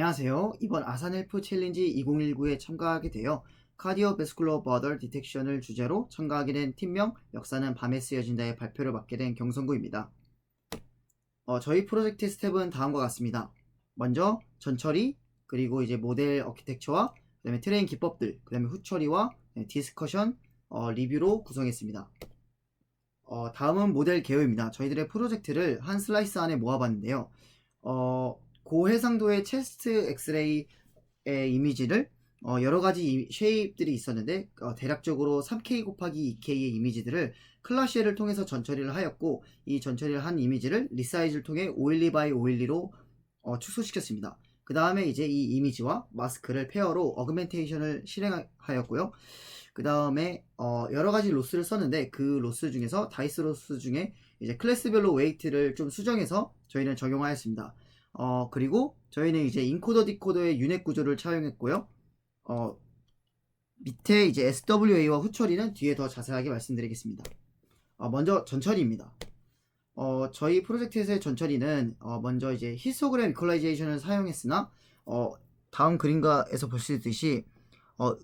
안녕하세요. 이번 아산헬프 챌린지 2019에 참가하게 되어 카디오베스쿨러 버더 디텍션을 주제로 참가하게 된 팀명 역사는 밤에 쓰여진다의 발표를 맡게 된 경성구입니다. 저희 프로젝트 스텝은 다음과 같습니다. 먼저 전처리, 그리고 이제 모델 어키텍처와 그 다음에 트레인 기법들, 그 다음에 후처리와 디스커션, 리뷰로 구성했습니다. 다음은 모델 개요입니다. 저희들의 프로젝트를 한 슬라이스 안에 모아봤는데요. 고해상도의 체스트 엑스레이의 이미지를 여러가지 쉐입들이 있었는데 대략적으로 3K 곱하기 2K의 이미지들을 클라시를 통해서 전처리를 하였고, 이 전처리를 한 이미지를 리사이즈를 통해 512x512로 축소시켰습니다. 그 다음에 이제 이 이미지와 마스크를 페어로 어그멘테이션을 실행하였고요. 그 다음에 여러가지 로스를 썼는데, 그 로스 중에서 다이스 로스 중에 이제 클래스별로 웨이트를 좀 수정해서 저희는 적용하였습니다. 그리고 저희는 이제 인코더 디코더의 유닛 구조를 차용했고요. 밑에 이제 SWA와 후처리는 뒤에 더 자세하게 말씀드리겠습니다. 먼저 전처리입니다. 저희 프로젝트에서의 전처리는 먼저 이제 히스토그램 이퀄라이제이션을 사용했으나 다음 그림과에서 볼 수 있듯이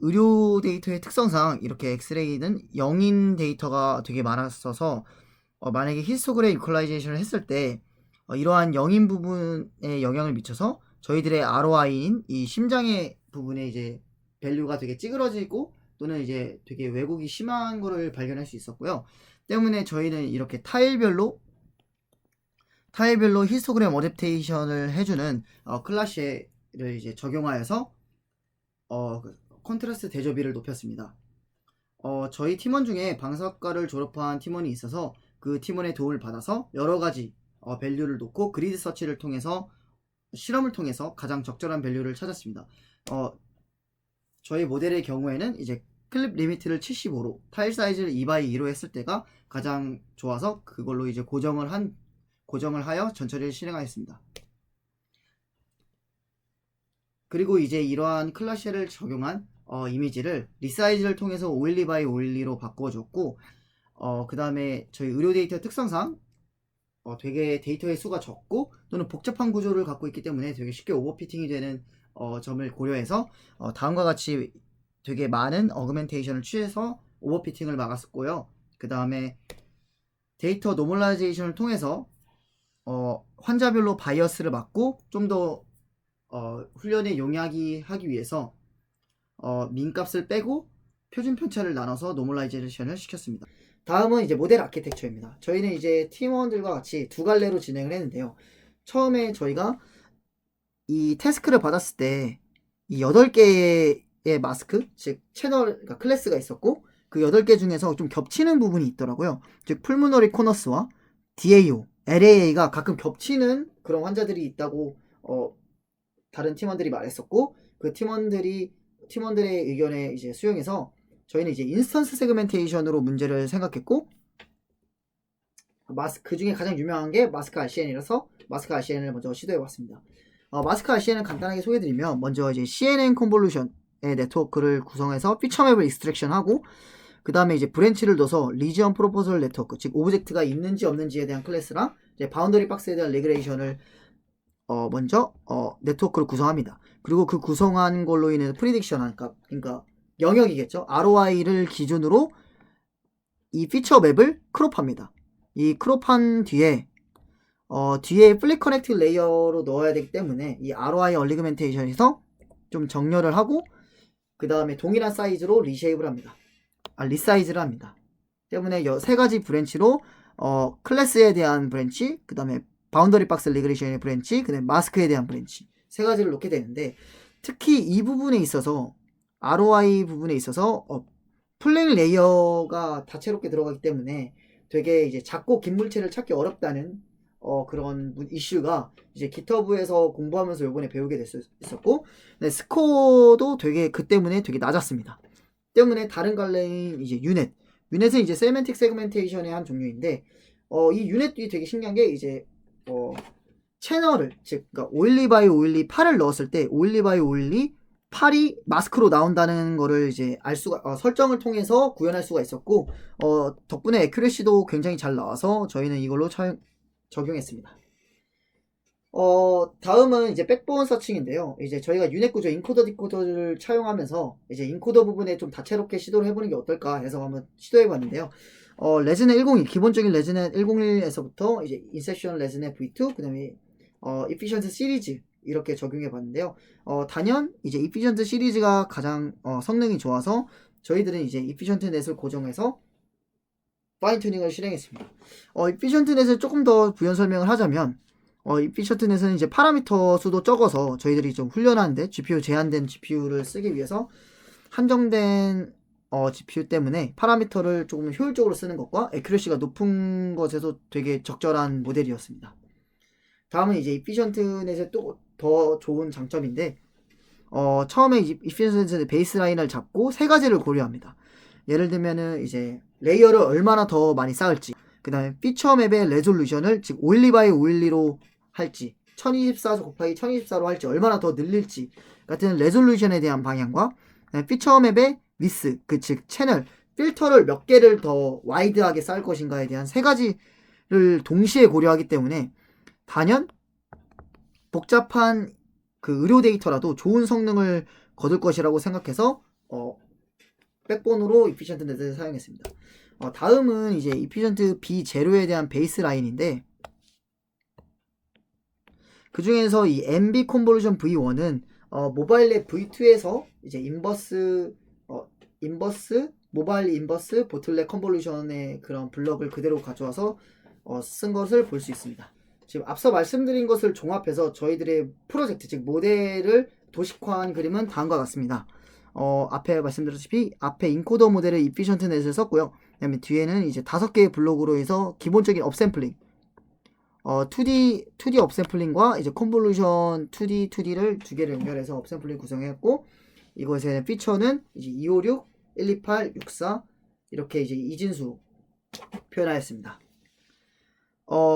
의료 데이터의 특성상 이렇게 엑스레이는 영인 데이터가 되게 많았어서 만약에 히스토그램 이퀄라이제이션을 했을 때 이러한 영인 부분에 영향을 미쳐서 저희들의 ROI인 이 심장의 부분에 이제 밸류가 되게 찌그러지고 또는 이제 되게 왜곡이 심한 거를 발견할 수 있었고요. 때문에 저희는 이렇게 타일별로 히스토그램 어댑테이션을 해주는 클라시를 이제 적용하여서 컨트라스트 대조비를 높였습니다. 저희 팀원 중에 방사과를 졸업한 팀원이 있어서 그 팀원의 도움을 받아서 여러가지 밸류를 놓고 그리드 서치를 통해서 실험을 통해서 가장 적절한 밸류를 찾았습니다. 저희 모델의 경우에는 이제 클립 리미트를 75로 타일 사이즈를 2x2로 했을 때가 가장 좋아서 그걸로 이제 고정을 하여 전처리를 실행하였습니다. 그리고 이제 이러한 클라시를 적용한 이미지를 리사이즈를 통해서 512x512로 바꿔줬고, 그 다음에 저희 의료 데이터 특성상 되게 데이터의 수가 적고 또는 복잡한 구조를 갖고 있기 때문에 되게 쉽게 오버피팅이 되는 점을 고려해서 다음과 같이 되게 많은 어그멘테이션을 취해서 오버피팅을 막았었고요. 그 다음에 데이터 노멀라이제이션을 통해서 환자별로 바이어스를 막고 좀 더 훈련에 용이하게 하기 위해서 민값을 빼고 표준 편차를 나눠서 노멀라이제이션을 시켰습니다. 다음은 이제 모델 아키텍처입니다. 저희는 이제 팀원들과 같이 두 갈래로 진행을 했는데요. 처음에 저희가 이 태스크를 받았을 때 이 8개의 마스크, 즉 채널, 그러니까 클래스가 있었고, 그 8개 중에서 좀 겹치는 부분이 있더라고요. 즉 풀무너리 코너스와 DAO, LAA가 가끔 겹치는 그런 환자들이 있다고 다른 팀원들이 말했었고, 그 팀원들의 의견에 이제 수용해서 저희는 이제 인스턴스 세그멘테이션으로 문제를 생각했고, 그 중에 가장 유명한 게 마스크 RCN이라서 마스크 RCN을 먼저 시도해봤습니다. 마스크 RCN을 간단하게 소개해드리면, 먼저 이제 CNN 컨볼루션의 네트워크를 구성해서 피처맵을 익스트랙션하고, 그 다음에 이제 브랜치를 넣어서 리지언 프로포설 네트워크, 즉 오브젝트가 있는지 없는지에 대한 클래스랑 이제 바운더리 박스에 대한 레그레이션을 먼저 네트워크를 구성합니다. 그리고 그 구성한 걸로 인해서 프리딕션, 그러니까 영역이겠죠. ROI를 기준으로 이 피처 맵을 크롭합니다. 이 크롭한 뒤에 플랫 커넥트 레이어로 넣어야 되기 때문에 이 ROI 얼리그멘테이션에서 좀 정렬을 하고, 그 다음에 동일한 사이즈로 리사이즈를 합니다. 때문에 세 가지 브랜치로 클래스에 대한 브랜치, 그 다음에 바운더리 박스 리그레이션의 브랜치, 그 다음에 마스크에 대한 브랜치, 세 가지를 놓게 되는데, 특히 이 부분에 있어서 ROI 부분에 있어서 플랜 레이어가 다채롭게 들어가기 때문에 되게 이제 작고 긴 물체를 찾기 어렵다는 그런 이슈가 이제 기터브에서 공부하면서 요번에 배우게 됐었고, 스코어도 되게 그 때문에 되게 낮았습니다. 때문에 다른 갈래인 이제 유넷은 이제 세멘틱 세그멘테이션의 한 종류인데, 이 유넷이 되게 신기한 게 이제 채널을, 즉 그러니까 512x512 8을 넣었을 때 512x512 8이 마스크로 나온다는 거를 이제 설정을 통해서 구현할 수가 있었고, 덕분에 애큐레시도 굉장히 잘 나와서 저희는 이걸로 적용했습니다. 다음은 이제 백본 서칭인데요. 이제 저희가 유닛 구조 인코더 디코더를 차용하면서 이제 인코더 부분에 좀 다채롭게 시도를 해보는 게 어떨까 해서 한번 시도해봤는데요. 레즈넷 102, 기본적인 레즈넷 101에서부터 이제 인셉션 레즈넷 V2, 그 다음에 이피션트 시리즈 이렇게 적용해봤는데요. 단연 이제 이피션트 시리즈가 가장 성능이 좋아서 저희들은 이제 이피션트 넷을 고정해서 파인 튜닝을 실행했습니다. 이피션트 넷을 조금 더 부연 설명을 하자면 이피션트 넷은 이제 파라미터 수도 적어서 저희들이 좀 훈련하는데 GPU 제한된 GPU를 쓰기 위해서 한정된 GPU 때문에 파라미터를 조금 효율적으로 쓰는 것과 에큐러시가 높은 것에서 되게 적절한 모델이었습니다. 다음은 이제 이피션트 넷의 또 더 좋은 장점인데 처음에 이피션트 넷의 베이스라인을 잡고 세 가지를 고려합니다. 예를 들면은 이제 레이어를 얼마나 더 많이 쌓을지, 그 다음에 피처 맵의 레졸루션을 즉 512 x 512로 할지, 1024 곱하기 1024로 할지, 얼마나 더 늘릴지 같은 레졸루션에 대한 방향과 피처 맵의 위스, 즉 채널 필터를 몇 개를 더 와이드하게 쌓을 것인가에 대한 세 가지를 동시에 고려하기 때문에 단연 복잡한 그 의료 데이터라도 좋은 성능을 거둘 것이라고 생각해서 백본으로 이피션트 넷을 사용했습니다. 다음은 이제 이피션트 B0에 대한 베이스 라인인데, 그 중에서 이 MB 컨볼루션 V1은 모바일 랩 V2에서 이제 인버스 모바일 인버스 보틀렉 컨볼루션의 그런 블럭을 그대로 가져와서 쓴 것을 볼 수 있습니다. 지금 앞서 말씀드린 것을 종합해서 저희들의 프로젝트, 즉 모델을 도식화한 그림은 다음과 같습니다. 앞에 말씀드렸다시피 앞에 인코더 모델을 이피션트 넷을 썼고요. 그 다음에 뒤에는 이제 5개의 블록으로 해서 기본적인 업샘플링 2D 업샘플링과 이제 컨볼루션 2D를 두 개를 연결해서 업샘플링 구성했고, 이것의 피처는 이제 256, 128, 64 이렇게 이제 이진수 표현하였습니다.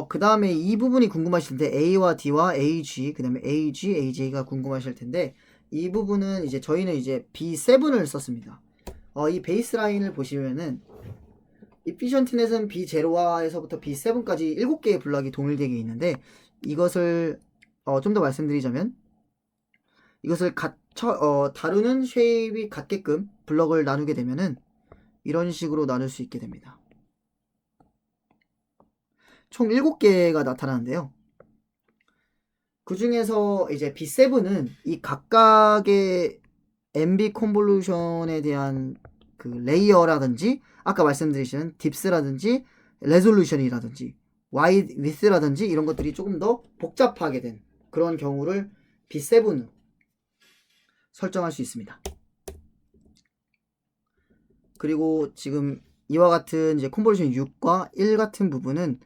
그 다음에 이 부분이 궁금하실 텐데 A와 D와 AG, 그 다음에 AG, AJ가 궁금하실 텐데, 이 부분은 이제 저희는 이제 B7을 썼습니다. 이 베이스 라인을 보시면은 이피션트넷은 B0화에서부터 B7까지 7개의 블럭이 동일되게 있는데, 이것을 좀 더 말씀드리자면 이것을 다루는 쉐입이 같게끔 블럭을 나누게 되면은 이런 식으로 나눌 수 있게 됩니다. 총 7개가 나타나는데요. 그 중에서 이제 B7은 이 각각의 MB 컨볼루션에 대한 그 레이어라든지 아까 말씀드리신 딥스라든지 레졸루션이라든지 와이드 위스라든지 이런 것들이 조금 더 복잡하게 된 그런 경우를 B7으로 설정할 수 있습니다. 그리고 지금 이와 같은 이제 컨볼루션 6과 1 같은 부분은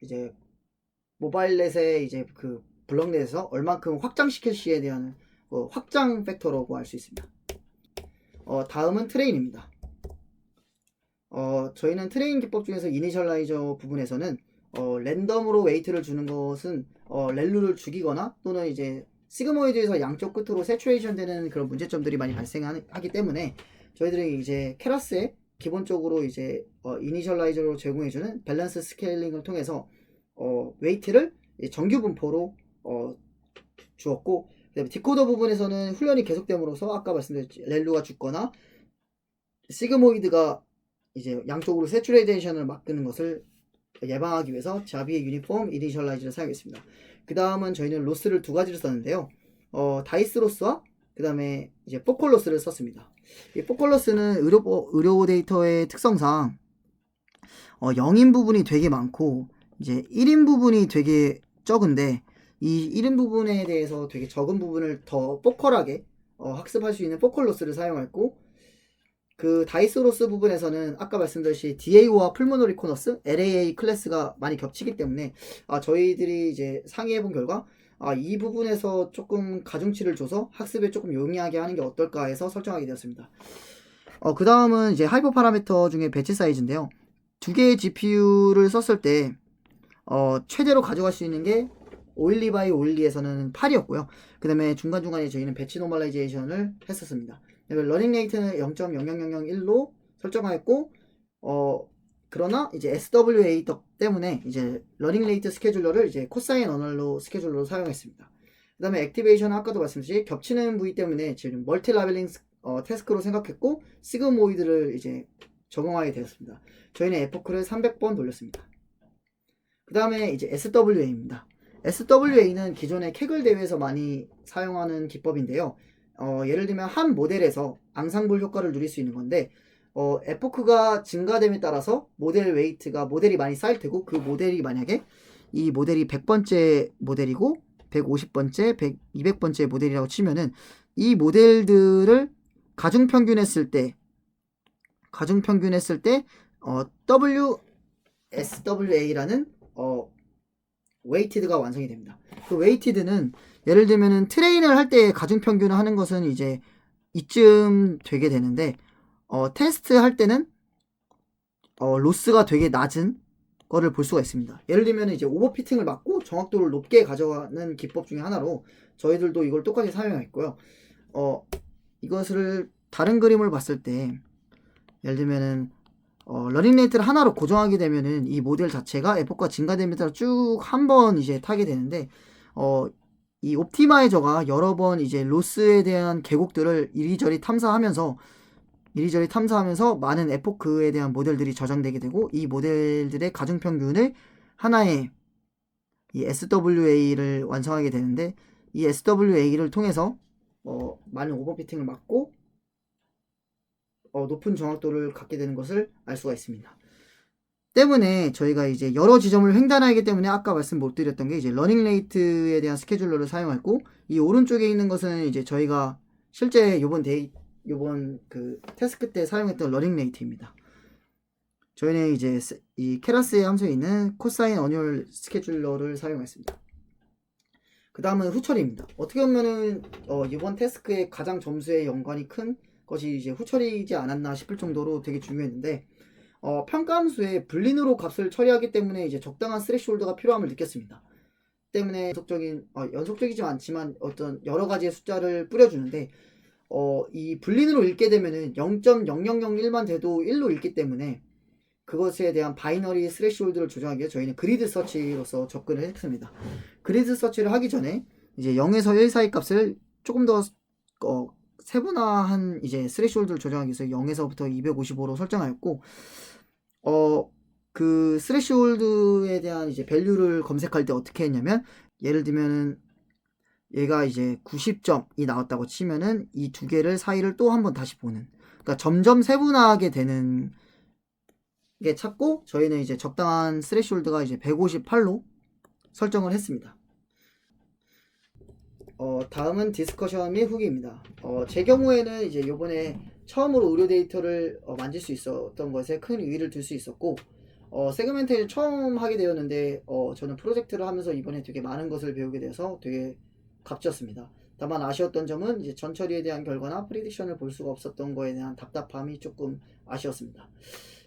이제 모바일넷의 이제 그 블럭넷에서 얼만큼 확장시킬 시에 대한 확장 팩터라고 할 수 있습니다. 다음은 트레인입니다. 저희는 트레인 기법 중에서 이니셜라이저 부분에서는 랜덤으로 웨이트를 주는 것은 렐루를 죽이거나 또는 이제 시그모이드에서 양쪽 끝으로 세츄레이션 되는 그런 문제점들이 많이 발생하기 때문에 저희들이 이제 케라스에 기본적으로 이제 이니셜라이저로 제공해주는 밸런스 스케일링을 통해서 웨이트를 정규 분포로 주었고, 그다음에 디코더 부분에서는 훈련이 계속됨으로써 아까 말씀드렸죠, 렐루가 죽거나 시그모이드가 이제 양쪽으로 세츄레이션을 막는 것을 예방하기 위해서 자비의 유니폼 이니셜라이즈를 사용했습니다. 그 다음은 저희는 로스를 두 가지를 썼는데요. 다이스 로스와 그 다음에 이제 포컬 로스를 썼습니다. 이 포컬 로스는 의료 데이터의 특성상 0인 부분이 되게 많고 이제 1인 부분이 되게 적은데, 이 1인 부분에 대해서 되게 적은 부분을 더 포컬하게 학습할 수 있는 포컬 로스를 사용했고, 그 다이스 로스 부분에서는 아까 말씀드렸듯이 DAO와 풀모너리 코너스, LAA 클래스가 많이 겹치기 때문에 저희들이 이제 상의해본 결과 이 부분에서 조금 가중치를 줘서 학습에 조금 용이하게 하는 게 어떨까 해서 설정하게 되었습니다. 그 다음은 이제 하이퍼 파라미터 중에 배치 사이즈인데요. 두 개의 GPU를 썼을 때 최대로 가져갈 수 있는 게 512x512에서는 8이었고요. 그 다음에 중간중간에 저희는 배치 노멀라이제이션을 했었습니다. 러닝 레이트는 0.00001로 설정하였고 그러나 이제 SWA 때문에 이제 러닝 레이트 스케줄러를 이제 코사인 언어로 스케줄러로 사용했습니다. 그 다음에 액티베이션은 아까도 말씀드렸듯이 겹치는 부위 때문에 지금 멀티 라벨링 태스크로 생각했고 시그모이드를 이제 적용하게 되었습니다. 저희는 에포크를 300번 돌렸습니다. 그 다음에 이제 SWA입니다. SWA는 기존의 캐글 대회에서 많이 사용하는 기법인데요. 예를 들면 한 모델에서 앙상블 효과를 누릴 수 있는 건데 에포크가 증가됨에 따라서 모델 웨이트가 모델이 많이 쌓일 테고 그 모델이 만약에 이 모델이 100번째 모델이고 150번째, 200번째 모델이라고 치면은 이 모델들을 가중평균했을 때 WSWA라는 웨이티드가 완성이 됩니다. 그 웨이티드는 예를 들면은 트레인을 할 때 가중평균을 하는 것은 이제 이쯤 되게 되는데 테스트 할 때는 로스가 되게 낮은 거를 볼 수가 있습니다. 예를 들면 이제 오버피팅을 막고 정확도를 높게 가져가는 기법 중에 하나로 저희들도 이걸 똑같이 사용했고요. 이것을 다른 그림을 봤을 때 예를 들면은 러닝 레이트를 하나로 고정하게 되면은 이 모델 자체가 에포크가 증가됨에 따라 쭉 한 번 이제 타게 되는데 이 옵티마이저가 여러 번 이제 로스에 대한 계곡들을 이리저리 탐사하면서 많은 에포크에 대한 모델들이 저장되게 되고 이 모델들의 가중평균을 하나의 이 SWA를 완성하게 되는데 이 SWA를 통해서 많은 오버피팅을 막고 높은 정확도를 갖게 되는 것을 알 수가 있습니다. 때문에 저희가 이제 여러 지점을 횡단하기 때문에 아까 말씀 못 드렸던 게 이제 러닝 레이트에 대한 스케줄러를 사용했고 이 오른쪽에 있는 것은 이제 저희가 실제 요번 그 태스크 때 사용했던 러닝 레이트입니다. 저희는 이제 이 케라스의 함수에 있는 코사인 어뉴얼 스케줄러를 사용했습니다. 그 다음은 후처리입니다. 어떻게 보면은 이번 태스크의 가장 점수에 연관이 큰 것이 이제 후처리이지 않았나 싶을 정도로 되게 중요했는데 평가 함수에 불린으로 값을 처리하기 때문에 이제 적당한 스레시홀드가 필요함을 느꼈습니다. 때문에 연속적이지 않지만 어떤 여러 가지의 숫자를 뿌려주는데 이 불린으로 읽게 되면은 0.0001만 돼도 1로 읽기 때문에 그것에 대한 바이너리 스레시홀드를 조정하기 위해 저희는 그리드 서치로서 접근을 했습니다. 그리드 서치를 하기 전에 이제 0에서 1 사이 값을 조금 더 세분화한 이제 스레시홀드를 조정하기 위해서 0에서부터 255로 설정하였고 그 스레시홀드에 대한 이제 밸류를 검색할 때 어떻게 했냐면 예를 들면은 얘가 이제 90점이 나왔다고 치면은 이 두 개를 사이를 또 한번 다시 보는 그러니까 점점 세분화하게 되는 게 찾고 저희는 이제 적당한 스레시홀드가 이제 158로 설정을 했습니다. 다음은 디스커션 및 후기입니다. 제 경우에는 이제 요번에 처음으로 의료 데이터를 만질 수 있었던 것에 큰 의의를 둘 수 있었고 세그멘테이션 처음 하게 되었는데 저는 프로젝트를 하면서 이번에 되게 많은 것을 배우게 돼서 되게 값졌습니다. 다만 아쉬웠던 점은 이제 전처리에 대한 결과나 프리딕션을 볼 수가 없었던 거에 대한 답답함이 조금 아쉬웠습니다.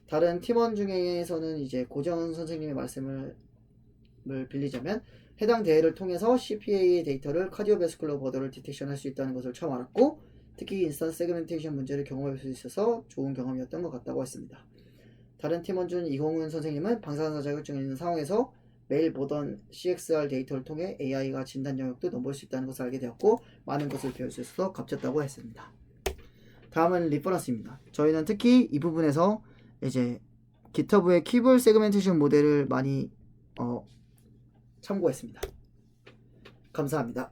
다른 팀원 중에서는 이제 고정 선생님의 말씀을 빌리자면 해당 대회를 통해서 CPA의 데이터를 카디오베스쿨러 버더를 디텍션 할 수 있다는 것을 처음 알았고 특히 인스턴스 세그멘테이션 문제를 경험할 수 있어서 좋은 경험이었던 것 같다고 했습니다. 다른 팀원 중 이공훈 선생님은 방사선사 자격증이 있는 상황에서 매일 보던 CXR 데이터를 통해 AI가 진단 영역도 넘볼 수 있다는 것을 알게 되었고 많은 것을 배울 수 있어서 값졌다고 했습니다. 다음은 리퍼런스입니다. 저희는 특히 이 부분에서 이제 GitHub의 키볼 세그멘테이션 모델을 많이 참고했습니다. 감사합니다.